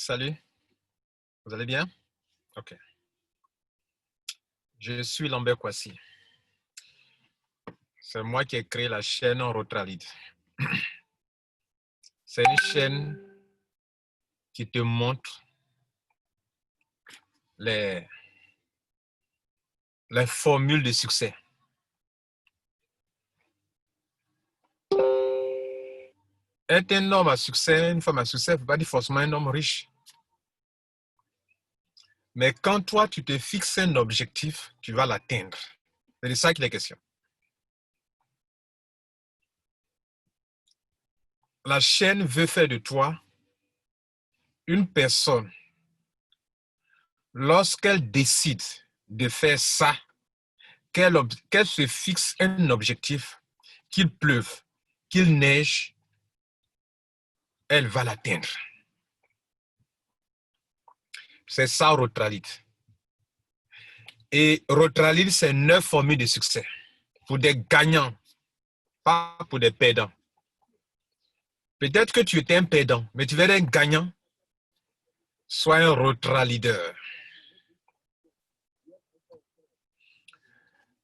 Salut, vous allez bien? Ok. Je suis Lambert Kwasi. C'est moi qui ai créé la chaîne Rotralid. C'est une chaîne qui te montre les formules de succès. Être un homme à succès, une femme à succès, ne veut pas dire forcément un homme riche. Mais quand toi, tu te fixes un objectif, tu vas l'atteindre. C'est de ça qu'il est question. La chaîne veut faire de toi une personne. Lorsqu'elle décide de faire ça, qu'elle se fixe un objectif, qu'il pleuve, qu'il neige, elle va l'atteindre. C'est ça, Rotralid. Et Rotralid, c'est 9 formules de succès pour des gagnants, pas pour des perdants. Peut-être que tu étais un perdant, mais tu veux être un gagnant. Sois un Rotralider.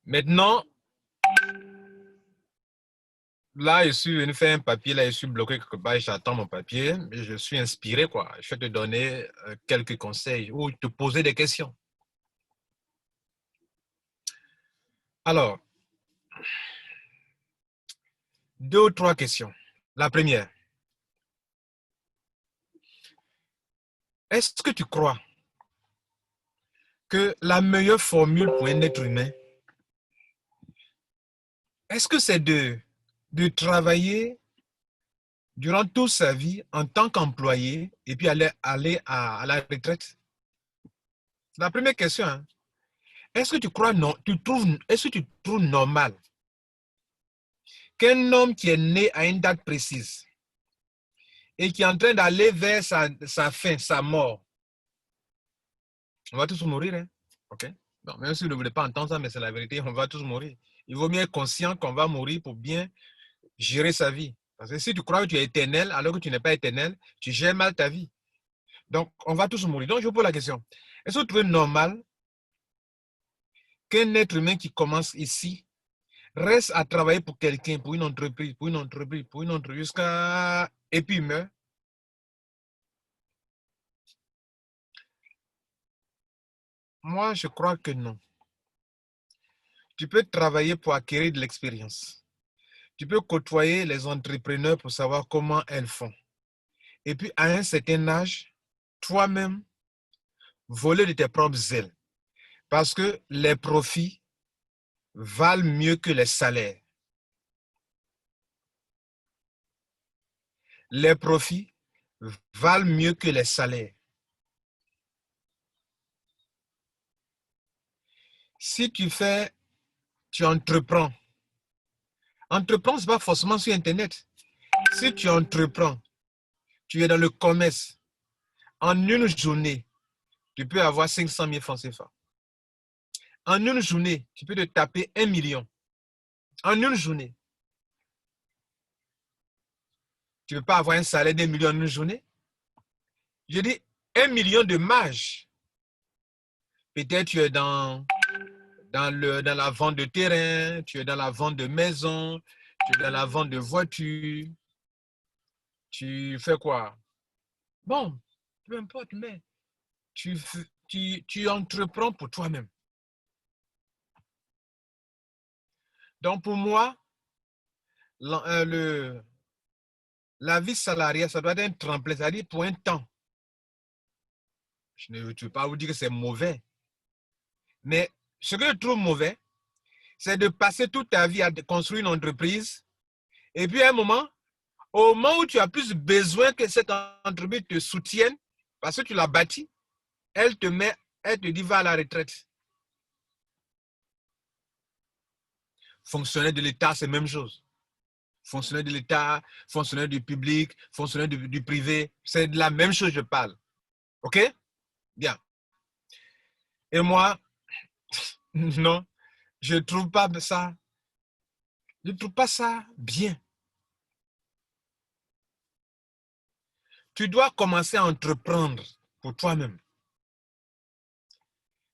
Maintenant, là, je suis venu faire un papier, là, je suis bloqué quelque part, j'attends mon papier, mais je suis inspiré, quoi. Je vais te donner quelques conseils ou te poser des questions. Alors, 2 ou 3 questions. La première, est-ce que tu crois que la meilleure formule pour un être humain, est-ce que c'est de travailler durant toute sa vie en tant qu'employé et puis aller à la retraite? La première question, hein. Est-ce que tu crois est-ce que tu trouves normal qu'un homme qui est né à une date précise et qui est en train d'aller vers sa fin, sa mort, on va tous mourir, hein? Ok? Non, même si vous ne voulez pas entendre ça, mais c'est la vérité, on va tous mourir. Il vaut mieux être conscient qu'on va mourir pour bien gérer sa vie. Parce que si tu crois que tu es éternel alors que tu n'es pas éternel, tu gères mal ta vie. Donc, on va tous mourir. Donc, je vous pose la question. Est-ce que vous trouvez normal qu'un être humain qui commence ici reste à travailler pour quelqu'un, pour une entreprise, jusqu'à... et puis il meurt? Moi, je crois que non. Tu peux travailler pour acquérir de l'expérience. Tu peux côtoyer les entrepreneurs pour savoir comment elles font. Et puis, à un certain âge, toi-même, voler de tes propres ailes. Parce que les profits valent mieux que les salaires. Les profits valent mieux que les salaires. Si tu entreprends, ce n'est pas forcément sur Internet. Si tu entreprends, tu es dans le commerce, en une journée, tu peux avoir 500 000 francs CFA. En une journée, tu peux te taper 1 million. En une journée. Tu ne peux pas avoir un salaire d'1 million en une journée. Je dis 1 million de marge. Peut-être tu es dans la vente de terrain, tu es dans la vente de maisons, tu es dans la vente de voitures. Tu fais quoi? Bon, peu importe, mais tu entreprends pour toi-même. Donc, pour moi, la vie salariale, ça doit être un tremplin, c'est-à-dire pour un temps. Je ne veux pas vous dire que c'est mauvais. Mais ce que je trouve mauvais, c'est de passer toute ta vie à construire une entreprise et puis à un moment, au moment où tu as plus besoin que cette entreprise te soutienne, parce que tu l'as bâtie, elle te dit va à la retraite. Fonctionnaire de l'État, c'est la même chose. Fonctionnaire de l'État, fonctionnaire du public, fonctionnaire du privé, c'est de la même chose que je parle. OK? Bien. Et moi, non, je ne trouve pas ça. Je ne trouve pas ça bien. Tu dois commencer à entreprendre pour toi-même.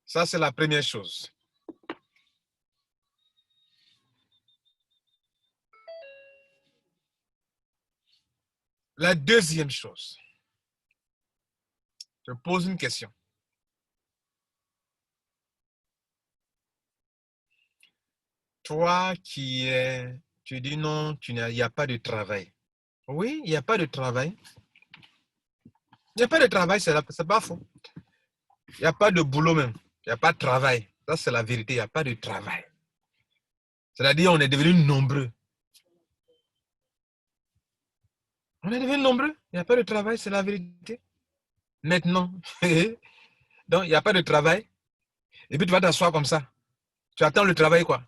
Ça, c'est la première chose. La deuxième chose, je pose une question. Toi qui es, tu dis non, il n'y a pas de travail. Oui, il n'y a pas de travail. Il n'y a pas de travail, c'est pas faux. Il n'y a pas de boulot même. Il n'y a pas de travail. Ça, c'est la vérité. Il n'y a pas de travail. C'est-à-dire, on est devenus nombreux. On est devenus nombreux. Il n'y a pas de travail, c'est la vérité. Maintenant. Donc, il n'y a pas de travail. Et puis, tu vas t'asseoir comme ça. Tu attends le travail, quoi.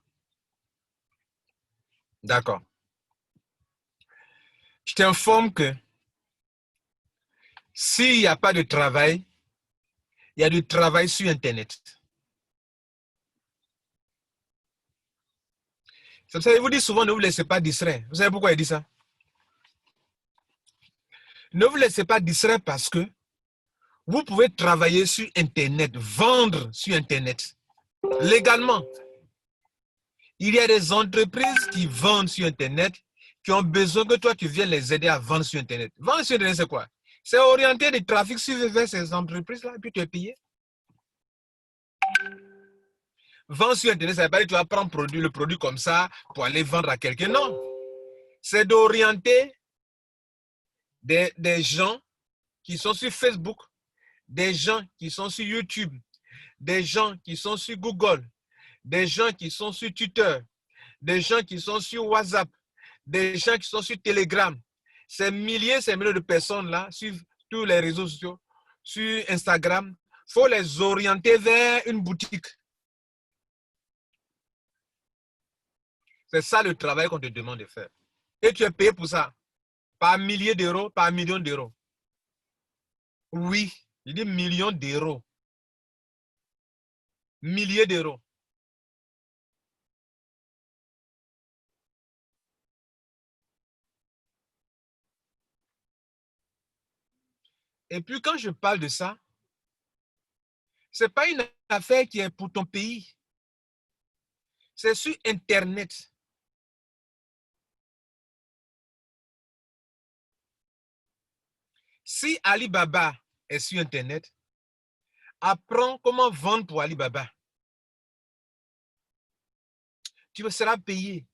D'accord. Je t'informe que s'il n'y a pas de travail, il y a du travail sur Internet. C'est pour ça qu'il vous dit souvent, ne vous laissez pas distraire. Vous savez pourquoi il dit ça? Ne vous laissez pas distraire parce que vous pouvez travailler sur Internet, vendre sur Internet, légalement. Il y a des entreprises qui vendent sur Internet, qui ont besoin que toi, tu viennes les aider à vendre sur Internet. Vendre sur Internet, c'est quoi? C'est orienter des trafics vers ces entreprises-là, et puis tu es payé. Vendre sur Internet, ça ne veut pas dire que tu vas prendre le produit comme ça pour aller vendre à quelqu'un. Non. C'est d'orienter des gens qui sont sur Facebook, des gens qui sont sur YouTube, des gens qui sont sur Google, des gens qui sont sur Twitter, des gens qui sont sur WhatsApp, des gens qui sont sur Telegram. Ces milliers de personnes-là, sur tous les réseaux sociaux, sur Instagram, il faut les orienter vers une boutique. C'est ça le travail qu'on te demande de faire. Et tu es payé pour ça. Par milliers d'euros, par millions d'euros. Oui, il dit millions d'euros. Milliers d'euros. Et puis quand je parle de ça, ce n'est pas une affaire qui est pour ton pays. C'est sur Internet. Si Alibaba est sur Internet, apprends comment vendre pour Alibaba. Tu seras payé.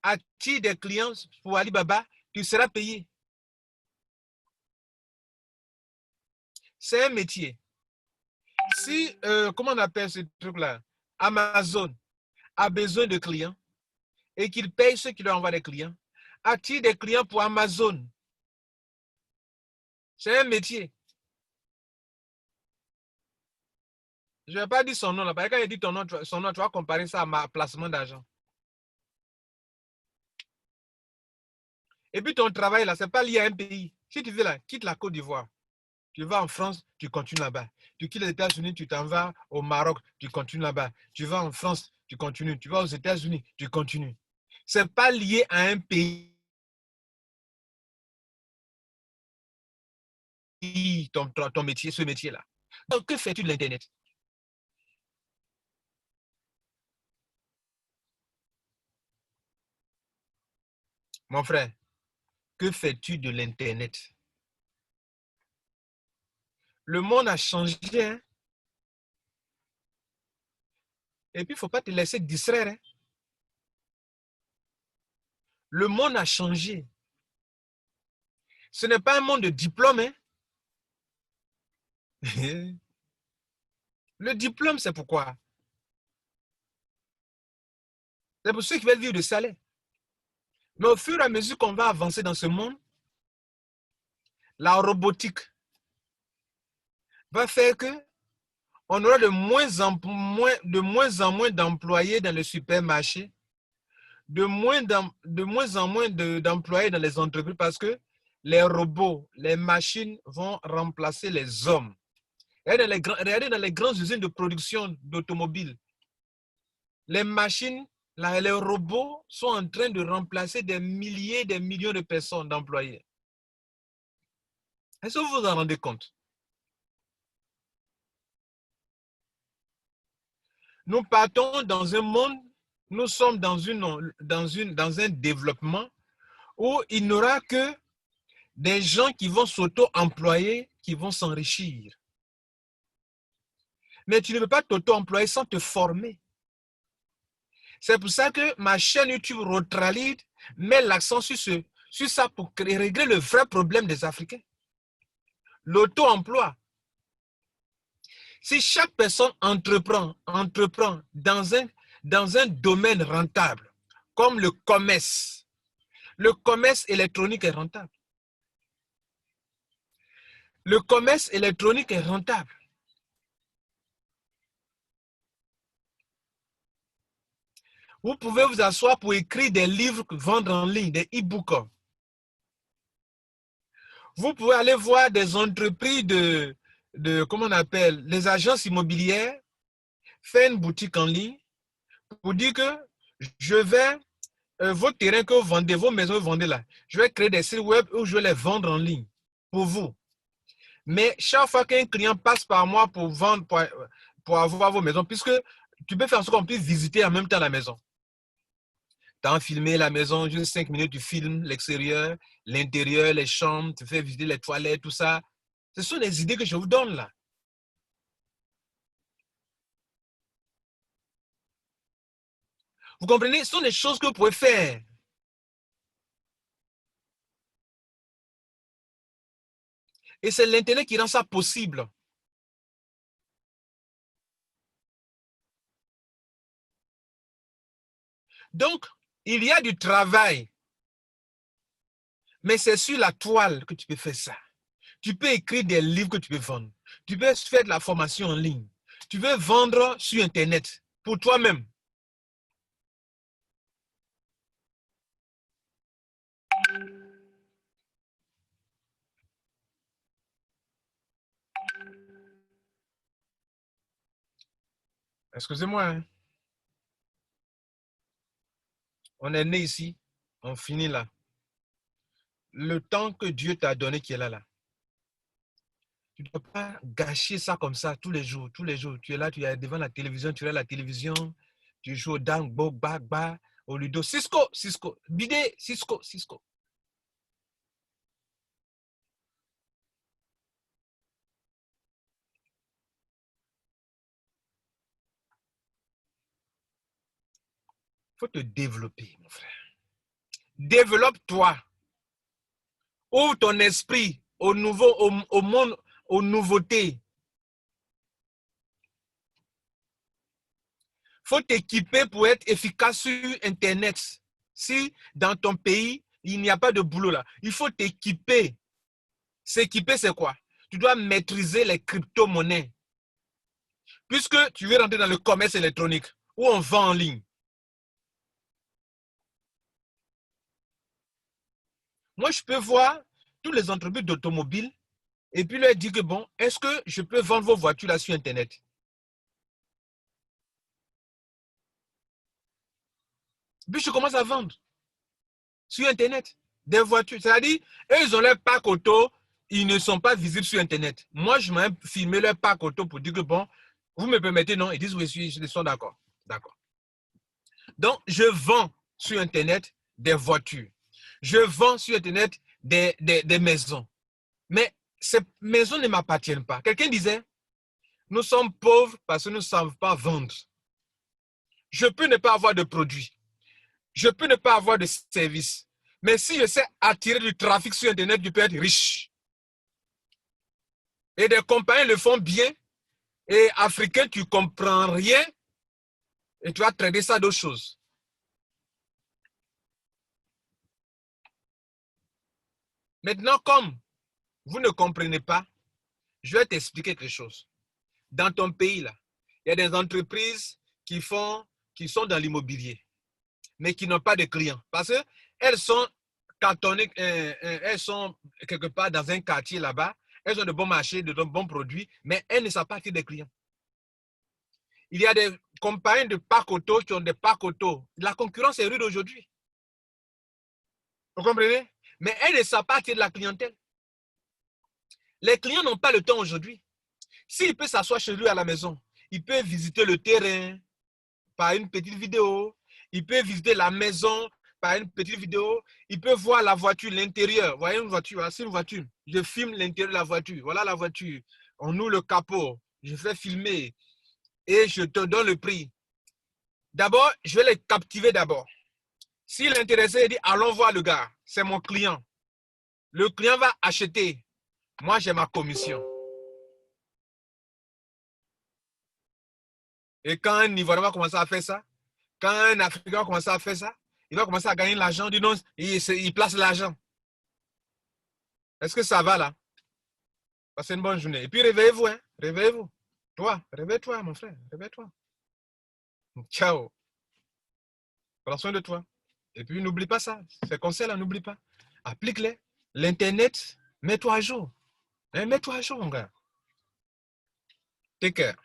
Attire des clients pour Alibaba, tu seras payé. C'est un métier. Si, comment on appelle ce truc-là? Amazon a besoin de clients et qu'il paye ceux qui lui envoient des clients, attire des clients pour Amazon. C'est un métier. Je ne vais pas dire son nom là, parce que quand il dit son nom, tu vas comparer ça à ma placement d'argent. Et puis ton travail là, ce n'est pas lié à un pays. Si tu veux là, quitte la Côte d'Ivoire. Tu vas en France, tu continues là-bas. Tu quittes les États-Unis, tu t'en vas au Maroc, tu continues là-bas. Tu vas en France, tu continues. Tu vas aux États-Unis, tu continues. Ce n'est pas lié à un pays. Ton métier, ce métier-là. Donc, que fais-tu de l'Internet? Mon frère, que fais-tu de l'Internet? Le monde a changé. Hein? Et puis, il ne faut pas te laisser distraire. Hein? Le monde a changé. Ce n'est pas un monde de diplôme. Hein? Le diplôme, c'est pourquoi? C'est pour ceux qui veulent vivre de salaire. Mais au fur et à mesure qu'on va avancer dans ce monde, la robotique va faire que on aura de moins en moins d'employés dans le supermarché, de moins en moins d'employés dans les entreprises parce que les robots, les machines vont remplacer les hommes. Regardez dans les grandes usines de production d'automobiles. Les machines, les robots sont en train de remplacer des milliers, des millions de personnes d'employés. Est-ce que vous vous en rendez compte? Nous partons dans un monde, nous sommes dans un développement où il n'y aura que des gens qui vont s'auto-employer, qui vont s'enrichir. Mais tu ne peux pas t'auto-employer sans te former. C'est pour ça que ma chaîne YouTube Rotralide met l'accent sur ça pour régler le vrai problème des Africains. L'auto-emploi. Si chaque personne entreprend dans un domaine rentable, comme le commerce électronique est rentable. Le commerce électronique est rentable. Vous pouvez vous asseoir pour écrire des livres, vendre en ligne, des e-books. Vous pouvez aller voir des entreprises comment on appelle, les agences immobilières, faire une boutique en ligne pour dire que je vais, vos terrains que vous vendez, vos maisons que vous vendez là, je vais créer des sites web où je vais les vendre en ligne pour vous. Mais chaque fois qu'un client passe par moi pour vendre, pour avoir vos maisons, puisque tu peux faire en sorte qu'on puisse visiter en même temps la maison. Tu as filmé la maison, juste 5 minutes, tu filmes l'extérieur, l'intérieur, les chambres, tu fais visiter les toilettes, tout ça. Ce sont les idées que je vous donne là. Vous comprenez? Ce sont des choses que vous pouvez faire. Et c'est l'Internet qui rend ça possible. Donc, il y a du travail. Mais c'est sur la toile que tu peux faire ça. Tu peux écrire des livres que tu peux vendre. Tu peux faire de la formation en ligne. Tu peux vendre sur Internet pour toi-même. Excusez-moi. Hein. On est né ici. On finit là. Le temps que Dieu t'a donné qui est là. Tu ne peux pas gâcher ça comme ça tous les jours. Tous les jours. Tu es là, tu es devant la télévision, tu regardes la télévision. Tu joues au dang, bo, ba, au ludo. Cisco. Bidé, Cisco. Il faut te développer, mon frère. Développe-toi. Ouvre ton esprit au nouveau, au monde, aux nouveautés. Il faut t'équiper pour être efficace sur Internet. Si dans ton pays, il n'y a pas de boulot là, il faut t'équiper. S'équiper, c'est quoi? Tu dois maîtriser les crypto-monnaies. Puisque tu veux rentrer dans le commerce électronique, où on vend en ligne. Moi, je peux voir tous les entreprises d'automobiles et puis leur dire que bon, est-ce que je peux vendre vos voitures là sur Internet? Puis je commence à vendre sur Internet des voitures. C'est-à-dire, eux, ils ont leur parc auto, ils ne sont pas visibles sur Internet. Moi, je m'ai filmé leur parc auto pour dire que bon, vous me permettez, non? Ils disent oui, ils sont d'accord. D'accord. Donc, je vends sur Internet des voitures. Je vends sur Internet des maisons. Mais ces maisons ne m'appartiennent pas. Quelqu'un disait, nous sommes pauvres parce que nous ne savons pas vendre. Je peux ne pas avoir de produits. Je peux ne pas avoir de services. Mais si je sais attirer du trafic sur Internet, je peux être riche. Et des compagnies le font bien. Et Africain, tu ne comprends rien. Et tu vas traiter ça d'autres choses. Maintenant, comme vous ne comprenez pas, je vais t'expliquer quelque chose. Dans ton pays, là, il y a des entreprises qui sont dans l'immobilier, mais qui n'ont pas de clients. Parce qu'elles sont cantonnées, elles sont quelque part dans un quartier là-bas, elles ont de bons marchés, de bons produits, mais elles ne savent pas attirer des clients. Il y a des compagnies de parcs auto qui ont des parcs auto. La concurrence est rude aujourd'hui. Vous comprenez? Mais elles ne savent pas attirer de la clientèle. Les clients n'ont pas le temps aujourd'hui. S'il peut s'asseoir chez lui à la maison, il peut visiter le terrain par une petite vidéo, il peut visiter la maison par une petite vidéo, il peut voir la voiture, l'intérieur. Vous voyez une voiture, c'est une voiture. Je filme l'intérieur de la voiture. Voilà la voiture. On ouvre le capot, je fais filmer et je te donne le prix. D'abord, je vais les captiver d'abord. S'il est intéressé, il dit, allons voir le gars, c'est mon client. Le client va acheter. Moi, j'ai ma commission. Et quand un Ivoirien va commencer à faire ça, quand un Africain va commencer à faire ça, il va commencer à gagner l'argent. Du non, il place l'argent. Est-ce que ça va là? Passez une bonne journée. Et puis réveillez-vous, hein? Réveillez-vous. Toi, réveille-toi, mon frère. Réveille-toi. Ciao. Prends soin de toi. Et puis n'oublie pas ça. Ces conseils-là, n'oublie pas. Applique-les. L'Internet, mets-toi à jour. Mets-toi à jour, mon gars. Take care.